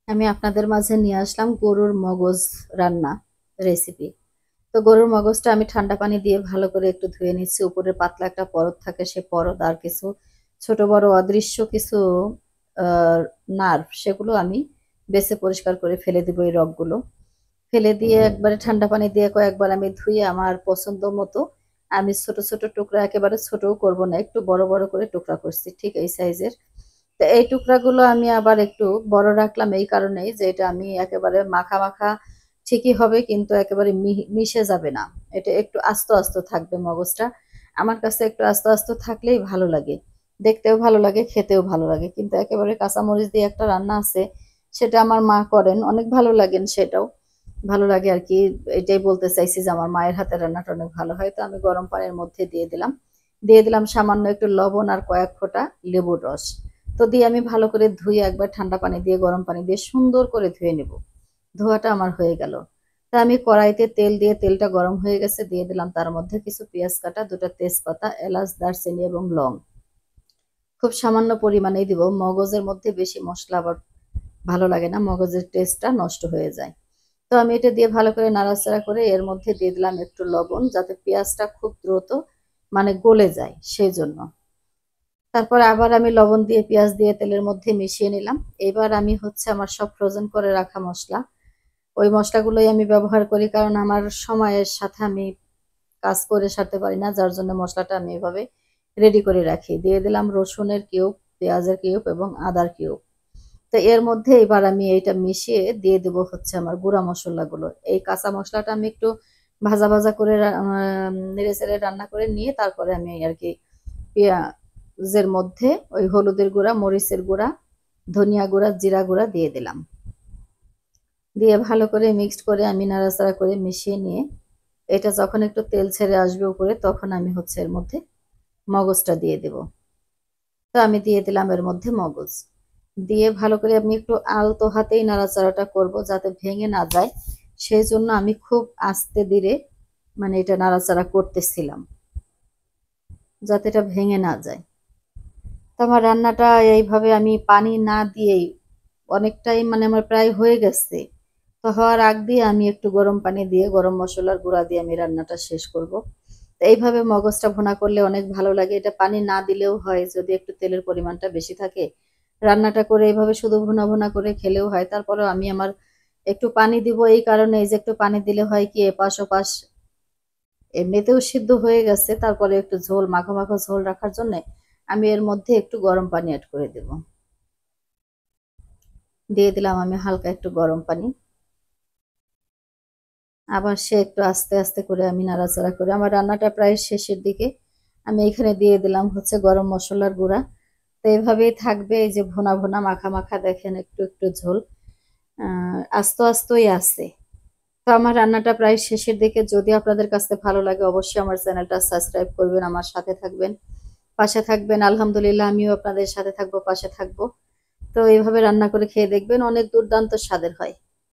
আমি আপনাদের মাঝে নিয়ে আসলাম গরুর মগজ রান্না রেসিপি। তো গরুর মগজটা আমি ঠান্ডা পানি দিয়ে ভালো করে একটু ধুয়ে নিচ্ছি। উপরে পাতলা একটা পরত থাকে, সে পরত আর কিছু ছোট বড় অদৃশ্য কিছু নার্ভ, সেগুলো আমি বেছে পরিষ্কার করে ফেলে দিব। এই রগগুলো ফেলে দিয়ে একবারে ঠান্ডা পানি দিয়ে কয়েকবার আমি ধুয়ে আমার পছন্দ মতো আমি ছোট ছোট টুকরা, একেবারে ছোটও করব না, একটু বড় বড় করে টুকরা করছি, ঠিক এই সাইজের। তো এই টুকরাগুলো আমি আবার একটু বড় রাখলাম এই কারণেই যে এটা আমি একেবারে মাখা মাখা ঠিকই হবে, কিন্তু একেবারে মিশে যাবে না। এটা একটু আস্ত আস্ত থাকবে মগজটা। আমার কাছে একটু আস্ত আস্ত থাকলেই ভালো লাগে, দেখতেও ভালো লাগে, খেতেও ভালো লাগে। কিন্তু একেবারে কাঁচামরিচ দিয়ে একটা রান্না আছে, সেটা আমার মা করেন, অনেক ভালো লাগেন, সেটাও ভালো লাগে আর কি। এটাই বলতে চাইছি যে আমার মায়ের হাতের রান্নাটা অনেক ভালো হয়। তো আমি গরম পানির মধ্যে দিয়ে দিলাম সামান্য একটু লবণ আর কয়েক ফোঁটা লেবুর রস। তো দিয়ে আমি ভালো করে ধুয়ে একবার ঠান্ডা পানি দিয়ে গরম পানি দিয়ে সুন্দর করে ধুয়ে নেব। ধোয়াটা আমার হয়ে গেল। তা আমি কড়াইতে তেল দিয়ে, তেলটা গরম হয়ে গেছে, দিয়ে দিলাম তার মধ্যে কিছু পেঁয়াজ কাটা, দুটো তেজপাতা, এলাচ, দারচিনি এবং লং। খুব সামান্য পরিমাণেই দিব, মগজের মধ্যে বেশি মশলা আবার ভালো লাগে না, মগজের টেস্টটা নষ্ট হয়ে যায়। তো আমি এটা দিয়ে ভালো করে নাড়াচাড়া করে এর মধ্যে দিয়ে দিলাম একটু লবণ, যাতে পেঁয়াজটা খুব দ্রুত গলে যায় সেই জন্য। তারপর আবার আমি লবণ দিয়ে পেঁয়াজ দিয়ে তেলের মধ্যে মিশিয়ে নিলাম। এবার আমি আমার সব ফ্রোজেন করে রাখা মশলা, ওই মশলাগুলোই আমি ব্যবহার করি, কারণ আমার সময়ের সাথে আমি কাজ করে সারতে পারি না, যার জন্য মশলাটা আমি এভাবে রেডি করে রাখি। দিয়ে দিলাম রসুনের কিউব, পেঁয়াজের কিউব এবং আদার কিউব। তো এর মধ্যে এবার আমি এইটা মিশিয়ে দিয়ে দেবো আমার গুঁড়া মশলাগুলো। এই কাঁচা মশলাটা আমি একটু ভাজা ভাজা করে নেড়ে চেড়ে রান্না করে নিয়ে তারপরে আমি আর কি পেঁয়াজের মধ্যে ওই হলুদের গুঁড়া, মরিচের গুঁড়া, ধনিয়া গুঁড়া, জিরা গুঁড়া দিয়ে দিলাম। দিয়ে ভালো করে মিক্সড করে আমি নাড়াচাড়া করে মিশিয়ে নিয়ে এটা যখন একটু তেল ছেড়ে আসবে উপরে, তখন আমি এর মধ্যে মগজটা দিয়ে দেব। তো আমি দিয়ে দিলাম এর মধ্যে মগজ। দিয়ে ভালো করে আমি একটু আলতো হাতেই নাড়াচাড়াটা করব, যাতে ভেঙে না যায়। সেই জন্য আমি খুব আস্তে ধীরে এটা নাড়াচাড়া করতেছিলাম, যাতে এটা ভেঙে না যায়। তো আমার রান্নাটা এইভাবে আমি পানি না দিয়েই অনেকটাই আমার প্রায় হয়ে গেছে। তো হওয়ার আগ দিয়ে আমি একটু গরম পানি দিয়ে, গরম মশলার গুঁড়া দিয়ে আমি রান্নাটা শেষ করব। তো এইভাবে মগজটা ভুনা করলে অনেক ভালো লাগে। এটা পানি না দিলেও হয়, যদি একটু তেলের পরিমাণটা বেশি থাকে। রান্নাটা করে এইভাবে শুধু ভুনা ভুনা করে খেলেও হয়। তারপরেও আমি আমার একটু পানি দিব, এই কারণে এই যে একটু পানি দিলে হয় কি, এপাশ ওপাশ এমনিতেও সিদ্ধ হয়ে গেছে, তারপরে একটু ঝোল, মাখো মাখো ঝোল রাখার জন্য আমি এর মধ্যে একটু গরম পানি অ্যাড করে দেব। দিয়ে দিলাম আমি হালকা একটু গরম পানি। আবার সে একটু আস্তে আস্তে করে আমি নাড়াচাড়া করে, আমার রান্নাটা প্রায় শেষের দিকে, আমি এখানে দিয়ে দিলাম গরম মশলার গুঁড়া। তো এইভাবেই থাকবে, এই যে ভোনা ভোনা মাখা মাখা, দেখেন একটু একটু ঝোল আস্তে আস্তই আছে। তো আমার রান্নাটা প্রায় শেষের দিকে। যদি আপনাদের কাছে ভালো লাগে, অবশ্যই আমার চ্যানেলটা সাবস্ক্রাইব করবেন, আমার সাথে থাকবেন, পাশে থাকবেন। আলহামদুলিল্লাহ, আমিও আপনাদের সাথে থাকবো, পাশে থাকবো। তো এইভাবে রান্না করে খেয়ে দেখবেন, অনেক দুর্দান্ত স্বাদের হয়।